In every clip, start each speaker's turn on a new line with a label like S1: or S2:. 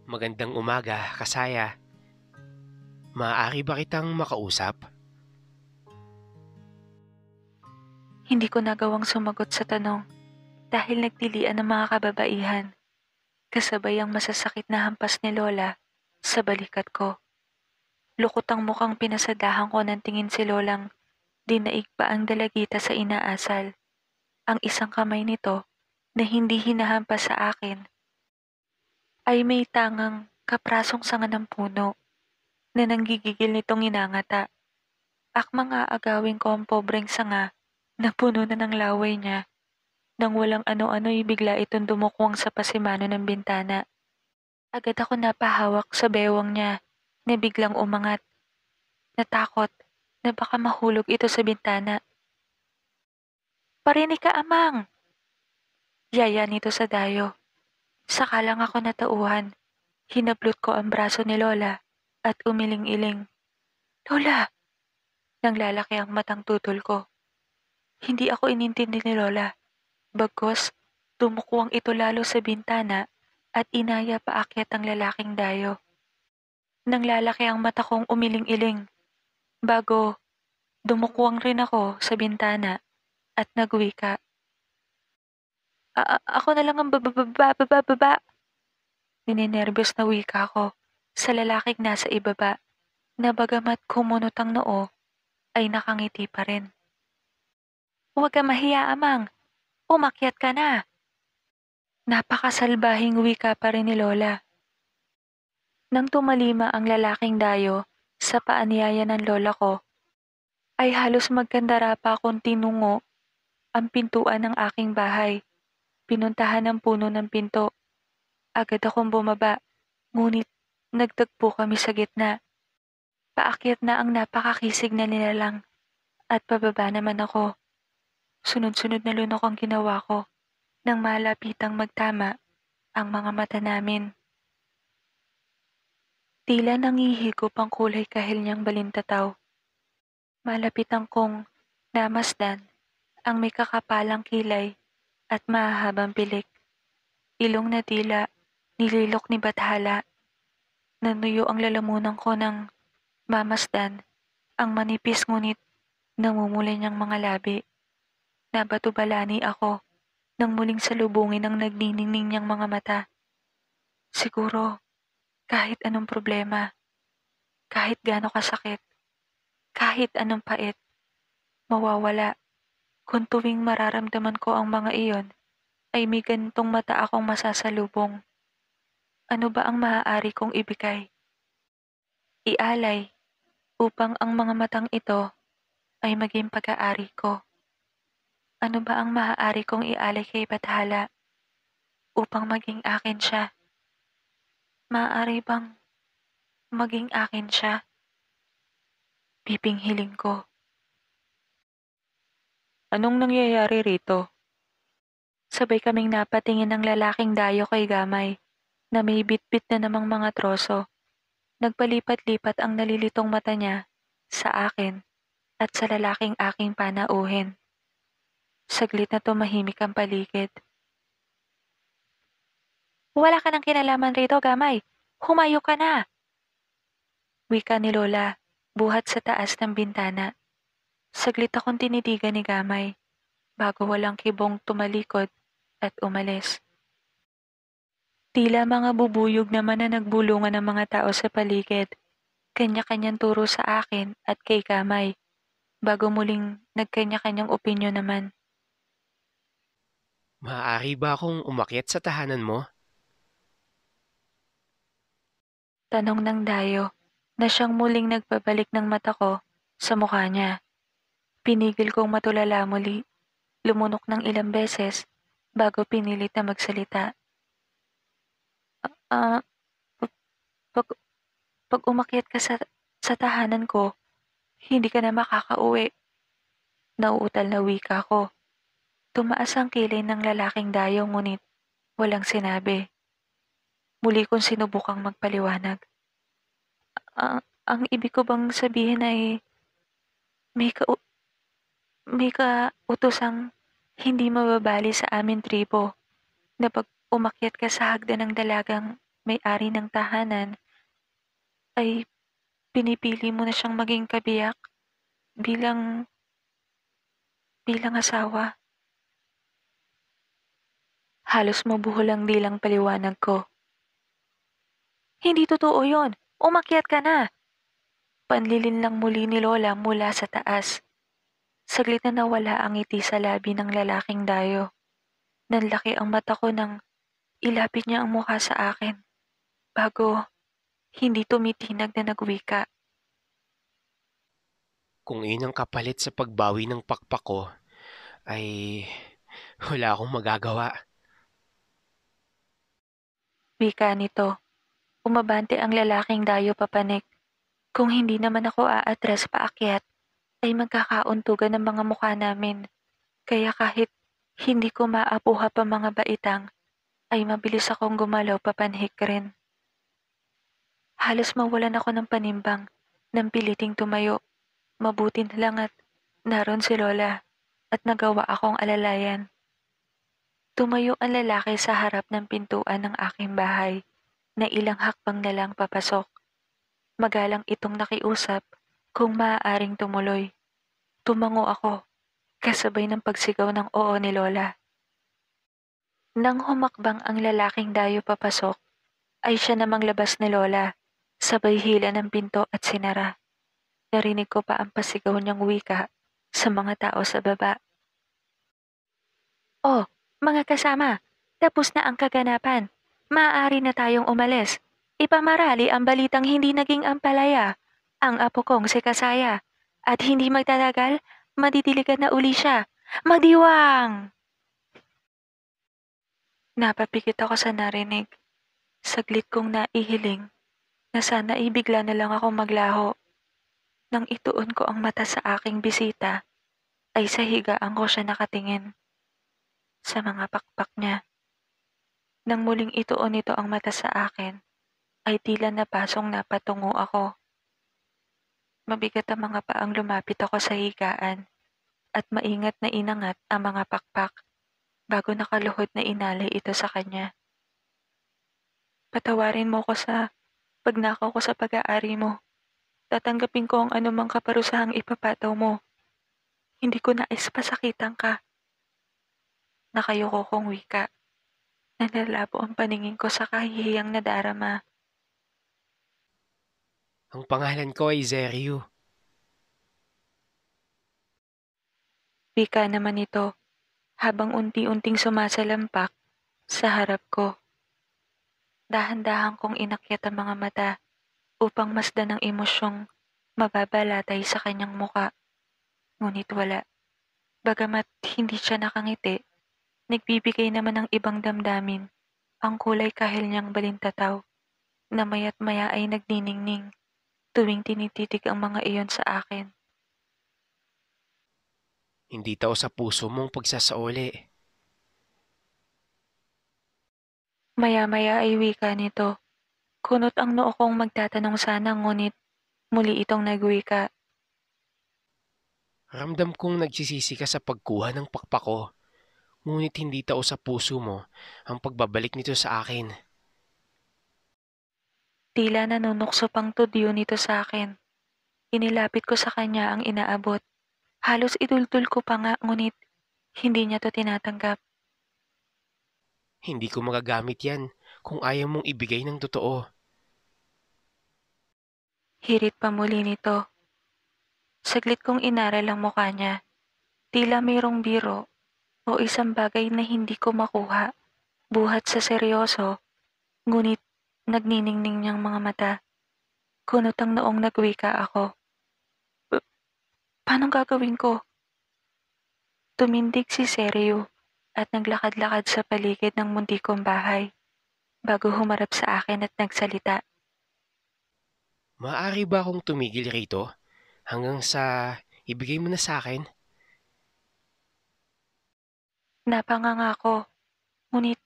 S1: Magandang umaga, kasaya. Maaari ba kitang makausap?
S2: Hindi ko nagawang sumagot sa tanong dahil nagtilian ng mga kababaihan, kasabay ang masasakit na hampas ni Lola sa balikat ko. Lukot ang mukhang pinasadahan ko ng tingin si Lolang dinaig pa ang dalagita sa inaasal. Ang isang kamay nito na hindi hinahampas sa akin ay may tangang kaprasong sanga ng puno na nanggigigil nitong inangata. Akmang aagawin ko ang pobreng sanga na puno na ng laway niya. Nang walang ano-ano'y bigla itong dumukwang sa pasimano ng bintana. Agad ako napahawak sa bewang niya na biglang umangat. Natakot na baka mahulog ito sa bintana. Parinig ka, amang! Yaya nito sa dayo. Saka lang ako natauhan. Hinablot ko ang braso ni Lola at umiling-iling. Lola! Nang lalaki ang matang tutol ko. Hindi ako inintindi ni Lola. Bagkus, tumukwang ito lalo sa bintana at inaya paakyat ang lalaking dayo. Nang lalaki ang mata kong umiling-iling. Bago, dumukwang rin ako sa bintana at nagwika. Ako na lang ang baba. Ninenervyos na wika ko sa lalaking nasa ibaba na bagamat kumunot ang noo ay nakangiti pa rin. Huwag ka mahiya, amang. Umakyat ka na. Napakasalbahing wika pa rin ni Lola. Nang tumalima ang lalaking dayo sa paanyaya ng lola ko, ay halos magkandara pa akong tinungo ang pintuan ng aking bahay. Pinuntahan ng puno ng pinto. Agad akong bumaba, ngunit nagtagpo kami sa gitna. Paakyat na ang napakakisig na nilalang at pababa naman ako. Sunod-sunod na lunok ang ginawa ko nang malapitang magtama ang mga mata namin. Tila nangihigop ang kulay kahil niyang balintataw. Malapitan kong namasdan ang may kakapalang kilay at mahahabang pilik. Ilong na tila nililok ni Bathala. Nanuyo ang lalamunan ko ng mamasdan ang manipis ngunit namumula niyang mga labi. Nabatubalani ako nang muling salubungin ang nagniningning niyang mga mata. Siguro, kahit anong problema, kahit gaano kasakit, kahit anong pait, mawawala kung tuwing mararamdaman ko ang mga iyon ay may ganitong mata akong masasalubong. Ano ba ang maaari kong ibigay? Ialay upang ang mga matang ito ay maging pag-aari ko. Ano ba ang maaari kong ialay kay Bathala upang maging akin siya? Maaari bang maging akin siya? Pipinghiling ko. Anong nangyayari rito? Sabay kaming napatingin ng lalaking dayo kay Gamay na may bitbit na namang mga troso. Nagpalipat-lipat ang nalilitong mata niya sa akin at sa lalaking aking panauhin. Saglit na tumahimik ang paligid. Wala ka ng kinalaman rito, Gamay. Humayo ka na! Wika ni Lola, buhat sa taas ng bintana. Saglit akong tinitigan ni Gamay, bago walang kibong tumalikod at umalis. Tila mga bubuyog naman na nagbulungan ng mga tao sa paligid. Kanya-kanyang turo sa akin at kay Gamay, bago muling nagkanya-kanyang opinyon naman.
S1: Maaari ba akong umakyat sa tahanan mo?
S2: Tanong ng dayo na siyang muling nagpabalik ng mata ko sa mukha niya. Pinigil kong matulala muli, lumunok ng ilang beses bago pinilit na magsalita. Ah, pag, pag umakyat ka sa tahanan ko, hindi ka na makakauwi. Nauutal na wika ko. Tumaas ang kilay ng lalaking dayo ngunit walang sinabi. Muli kong sinubukang magpaliwanag. Ang ibig ko bang sabihin ay may, may kautosang hindi mababali sa amin tribo na pag umakyat ka sa hagdan ng dalagang may-ari ng tahanan, ay pinipili mo na siyang maging kabiyak bilang bilang asawa. Halos mabuhol ang dilang paliwanag ko. Hindi totoo yon. Umakyat ka na. Panlilin lang muli ni Lola mula sa taas. Saglit na nawala ang ngiti sa labi ng lalaking dayo. Nanlaki ang mata ko nang ilapit niya ang mukha sa akin. Bago, hindi tumitinag na nagwika.
S1: Kung iyon ang kapalit sa pagbawi ng pakpak ko, ay wala akong magagawa.
S2: Wika nito. Umabante ang lalaking dayo papanik. Kung hindi naman ako aatras paakyat, ay magkakauntugan ang mga mukha namin. Kaya kahit hindi ko maapuha pa mga baitang, ay mabilis akong gumalaw papanhik rin. Halos mawalan ako ng panimbang nang piliting tumayo. Mabuti na lang at naroon si Lola at nagawa akong alalayan. Tumayo ang lalaki sa harap ng pintuan ng aking bahay na ilang hakbang na lang papasok. Magalang itong nakiusap kung maaaring tumuloy. Tumango ako, kasabay ng pagsigaw ng oo ni Lola. Nang humakbang ang lalaking dayo papasok, ay siya namang labas ni Lola, sabay hila ng pinto at sinara. Narinig ko pa ang pasigaw niyang wika sa mga tao sa baba. Oh, mga kasama, tapos na ang kaganapan. Maaari na tayong umalis. Ipamarali ang balitang hindi naging ampalaya. Ang apo kong si Kasaya. At hindi magtatagal, madidiligan na uli siya. Magdiwang! Napapikit ako sa narinig. Saglit kong naihiling na sana ibigla na lang ako maglaho. Nang ituon ko ang mata sa aking bisita, ay sa higaan ko siya nakatingin. Sa mga pakpak niya. Nang muling ituon nito ang mata sa akin, ay tila napasong napatungo ako. Mabigat ang mga paang lumapit ako sa higaan at maingat na inangat ang mga pakpak bago nakaluhod na inalay ito sa kanya. Patawarin mo ko sa pagnakaw ko sa pag-aari mo. Tatanggapin ko ang anumang kaparusahang ipapataw mo. Hindi ko nais pasakitan ka. Nakayoko kong wika. Nalalabo ang paningin ko sa kahihiyang nadarama.
S1: Ang pangalan ko ay Zeryu.
S2: Wika naman ito habang unti-unting sumasalampak sa harap ko. Dahan-dahan kong inakyat ang mga mata upang masdan ang emosyong mababalatay sa kanyang muka. Ngunit wala. Bagamat hindi siya nakangiti, nagbibigay naman ng ibang damdamin ang kulay kahil niyang balintataw na maya't maya ay nagniningning tuwing tinititig ang mga iyon sa akin.
S1: Hindi tao sa puso mong pagsasauli.
S2: Maya-maya ay wika nito. Kunot ang noo kong magtatanong sana ngunit muli itong nagwika.
S1: Ramdam kong nagsisisi ka sa pagkuha ng pakpak ko. Ngunit hindi tao sa puso mo ang pagbabalik nito sa akin.
S2: Tila nanunukso pang tudyo nito sa akin. Inilapit ko sa kanya ang inaabot. Halos idultul ko pa nga ngunit hindi niya to tinatanggap.
S1: Hindi ko magagamit yan kung ayaw mong ibigay ng totoo.
S2: Hirit pa muli nito. Saglit kong inaral ang mukha niya. Tila mayroong biro o isang bagay na hindi ko makuha. Buhat sa seryoso, ngunit nagniningning niyang mga mata. Kunot ang noong nagwika ako. Paano gagawin ko? Tumindig si Seryo at naglakad-lakad sa paligid ng munti kong bahay bago humarap sa akin at nagsalita.
S1: Maaari ba akong tumigil rito hanggang sa ibigay mo na sa akin?
S2: Napanganga ko, ngunit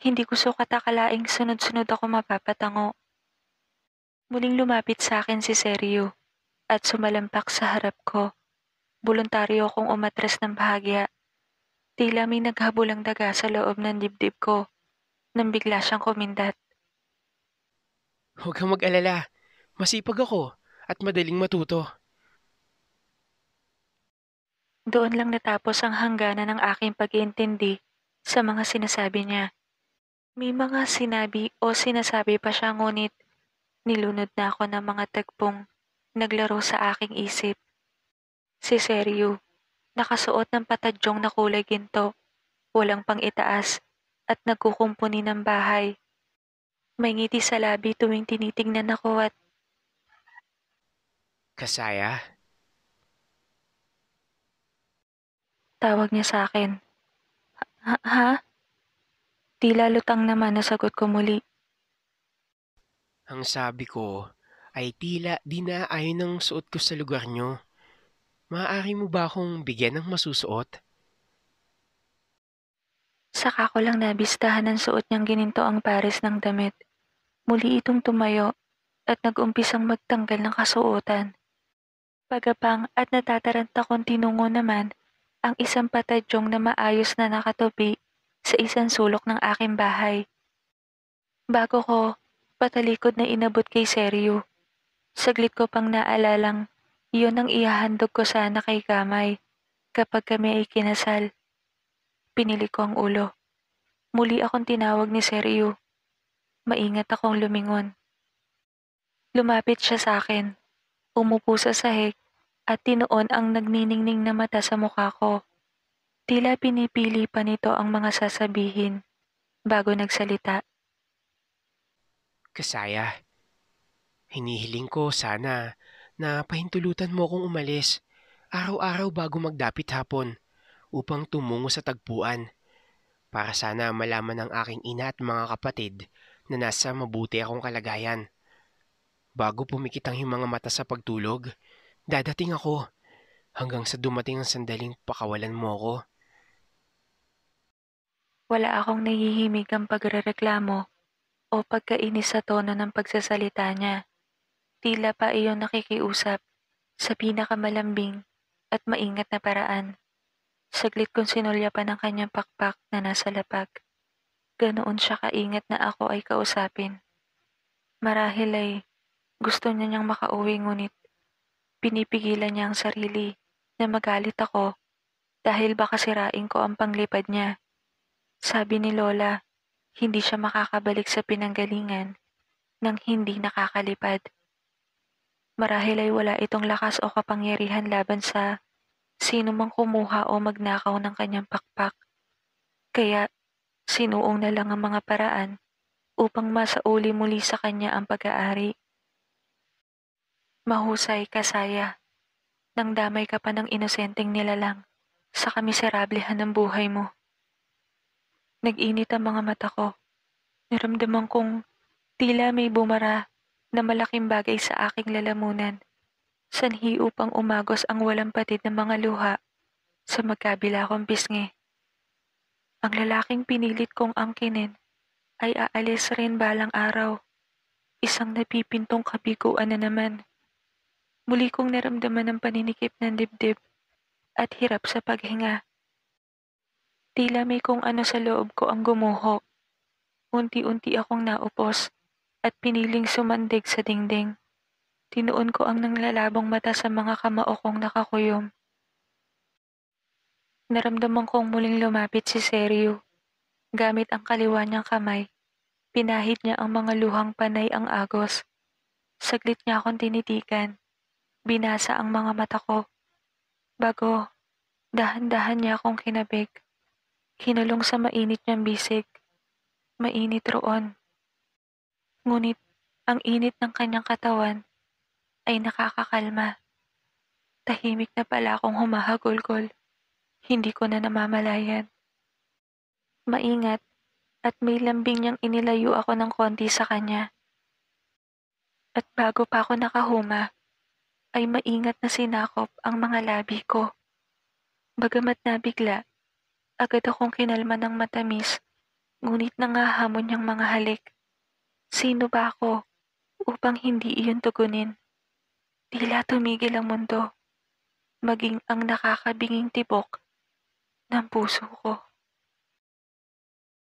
S2: hindi ko sukat akalaing sunod-sunod ako mapapatango. Muling lumapit sa akin si Seryo at sumalampak sa harap ko. Voluntaryo akong umatras ng bahagya. Tila may naghabulang daga sa loob ng dibdib ko nang bigla siyang kumindat.
S1: Huwag kang mag-alala. Masipag ako at madaling matuto.
S2: Doon lang natapos ang hangganan ng aking pag-iintindi sa mga sinasabi niya. May mga sinabi o sinasabi pa siya ngunit nilunod na ako ng mga tagpong naglaro sa aking isip. Si Seryu, nakasuot ng patadyong na kulay ginto, walang pang-itaas at nagkukumpuni ng bahay. May ngiti sa labi tuwing tinitingnan ako at
S1: Kasaya?
S2: tawag niya sa akin. Ha? Ha? Tila lutang naman na sagot ko muli.
S1: Ang sabi ko ay tila dinaayon ng suot ko sa lugar nyo. Maaari mo ba akong bigyan ng masusuot?
S2: Saka ko lang nabistahan ng suot niyang gininto ang pares ng damit. Muli itong tumayo at nag-umpisang magtanggal ng kasuotan. Pagapang at natataranta kong tinungo naman ang isang patadyong na maayos na nakatupi sa isang sulok ng aking bahay. Bago ko patalikod na inabot kay Seryu, saglit ko pang naalalang iyon ang ihahandog ko sana kay Kamay kapag kami ay kinasal. Pinili ko ang ulo. Muli akong tinawag ni Seryu. Maingat akong lumingon. Lumapit siya sa akin, umupo sa sahig at tinuon ang nagniningning na mata sa mukha ko. Tila pinipili pa nito ang mga sasabihin bago nagsalita.
S1: Kasaya, hinihiling ko sana na pahintulutan mo akong umalis araw-araw bago magdapit hapon upang tumungo sa tagpuan para sana malaman ng aking ina at mga kapatid na nasa mabuti akong kalagayan. Bago pumikit ang mga mata sa pagtulog, dadating ako hanggang sa dumating ang sandaling pakawalan mo ako.
S2: Wala akong nahihimigang pagrereklamo o pagkainis sa tono ng pagsasalita niya. Tila pa iyon nakikiusap sa pinakamalambing at maingat na paraan. Saglit kong sinulyapan ang kanyang pakpak na nasa lapag. Ganoon siya kaingat na ako ay kausapin. Marahil ay gusto niya niyang makauwi ngunit pinipigilan niya ang sarili na magalit ako dahil baka sirain ko ang panglipad niya. Sabi ni Lola, hindi siya makakabalik sa pinanggalingan nang hindi nakakalipad. Marahil ay wala itong lakas o kapangyarihan laban sa sino mang kumuha o magnakaw ng kanyang pakpak. Kaya sinuong na lang ang mga paraan upang masauli muli sa kanya ang pag-aari. Mahusay, Kasaya, nang damay ka pa ng inosenteng nilalang sa kamiserablehan ng buhay mo. Nag-init ang mga mata ko. Naramdaman kong tila may bumara na malaking bagay sa aking lalamunan. Sanhi upang umagos ang walang patid na mga luha sa magkabila kong pisngi. Ang lalaking pinilit kong angkinin ay aalis rin balang araw. Isang napipintong kabiguan na naman. Muli kong naramdaman ang paninikip ng dibdib at hirap sa paghinga. Tila may kung ano sa loob ko ang gumuho. Unti-unti akong naupos at piniling sumandig sa dingding. Tinuon ko ang nanglalabong mata sa mga kamao kong nakakuyom. Naramdaman kong muling lumapit si Seryu. Gamit ang kaliwa niyang kamay, pinahid niya ang mga luhang panay ang agos. Saglit niya akong tinitigan. Binasa ang mga mata ko. Bago, dahan-dahan niya akong kinabig. Kinulong sa mainit niyang bisig. Mainit roon. Ngunit, ang init ng kanyang katawan ay nakakakalma. Tahimik na pala akong humahagulgol. Hindi ko na namamalayan. Maingat at may lambing niyang inilayo ako ng konti sa kanya. At bago pa ako nakahuma, ay maingat na sinakop ang mga labi ko. Bagamat nabigla, agad akong kinalma ng matamis, ngunit nangahamon niyang mga halik. Sino ba ako upang hindi iyon tugunin? Tila tumigil ang mundo, maging ang nakakabinging tibok ng puso ko.